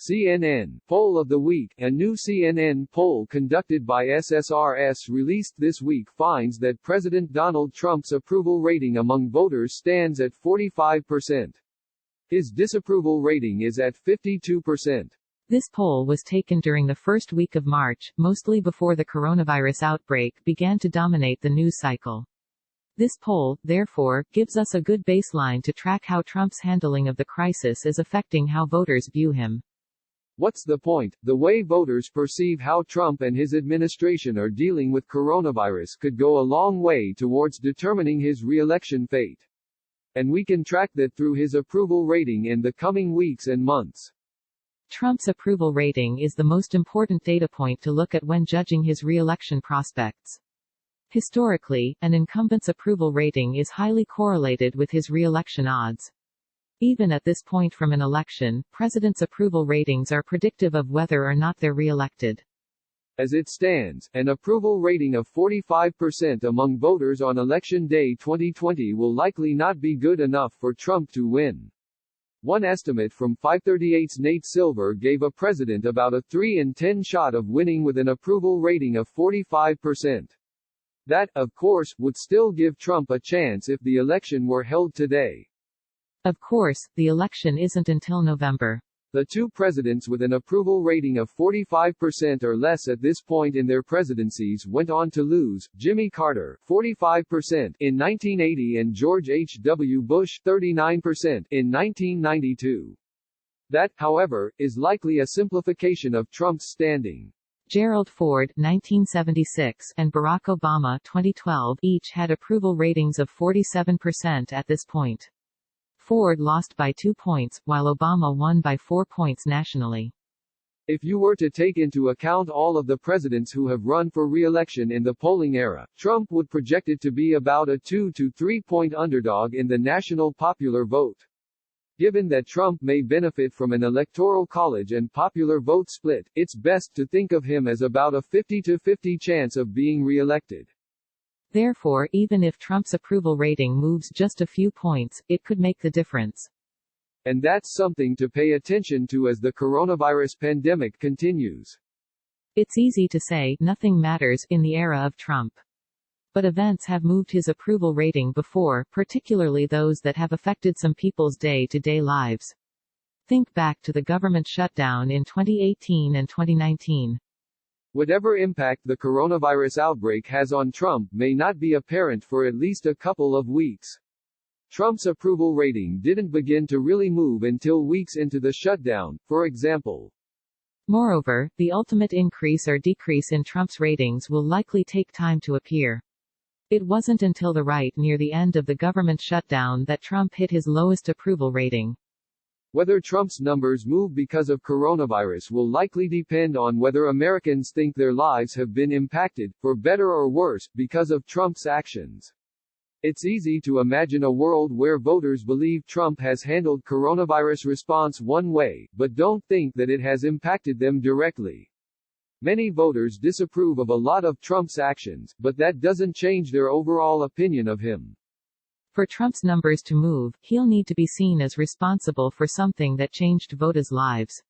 CNN Poll of the Week. A new CNN poll conducted by SSRS released this week finds that President Donald Trump's approval rating among voters stands at 45%. His disapproval rating is at 52%. This poll was taken during the first week of March, mostly before the coronavirus outbreak began to dominate the news cycle. This poll, therefore, gives us a good baseline to track how Trump's handling of the crisis is affecting how voters view him. What's the point? The way voters perceive how Trump and his administration are dealing with coronavirus could go a long way towards determining his re-election fate. And we can track that through his approval rating in the coming weeks and months. Trump's approval rating is the most important data point to look at when judging his re-election prospects. Historically, an incumbent's approval rating is highly correlated with his re-election odds. Even at this point from an election, presidents' approval ratings are predictive of whether or not they're re-elected. As it stands, an approval rating of 45% among voters on Election Day 2020 will likely not be good enough for Trump to win. One estimate from 538's Nate Silver gave a president about a 3 in 10 shot of winning with an approval rating of 45%. That, of course, would still give Trump a chance if the election were held today. Of course, the election isn't until November. The two presidents with an approval rating of 45% or less at this point in their presidencies went on to lose: Jimmy Carter, 45% in 1980, and George H.W. Bush, 39% in 1992. That, however, is likely a simplification of Trump's standing. Gerald Ford, 1976, and Barack Obama, 2012, each had approval ratings of 47% at this point. Ford lost by 2 points, while Obama won by 4 points nationally. If you were to take into account all of the presidents who have run for re-election in the polling era, Trump would project it to be about a 2 to 3 point underdog in the national popular vote. Given that Trump may benefit from an electoral college and popular vote split, it's best to think of him as about a 50-50 chance of being re-elected. Therefore, even if Trump's approval rating moves just a few points, it could make the difference. And that's something to pay attention to as the coronavirus pandemic continues. It's easy to say, nothing matters, in the era of Trump. But events have moved his approval rating before, particularly those that have affected some people's day-to-day lives. Think back to the government shutdown in 2018 and 2019. Whatever impact the coronavirus outbreak has on Trump may not be apparent for at least a couple of weeks. Trump's approval rating didn't begin to really move until weeks into the shutdown, for example. Moreover, the ultimate increase or decrease in Trump's ratings will likely take time to appear. It wasn't until right near the end of the government shutdown that Trump hit his lowest approval rating. Whether Trump's numbers move because of coronavirus will likely depend on whether Americans think their lives have been impacted, for better or worse, because of Trump's actions. It's easy to imagine a world where voters believe Trump has handled coronavirus response one way, but don't think that it has impacted them directly. Many voters disapprove of a lot of Trump's actions, but that doesn't change their overall opinion of him. For Trump's numbers to move, he'll need to be seen as responsible for something that changed voters' lives.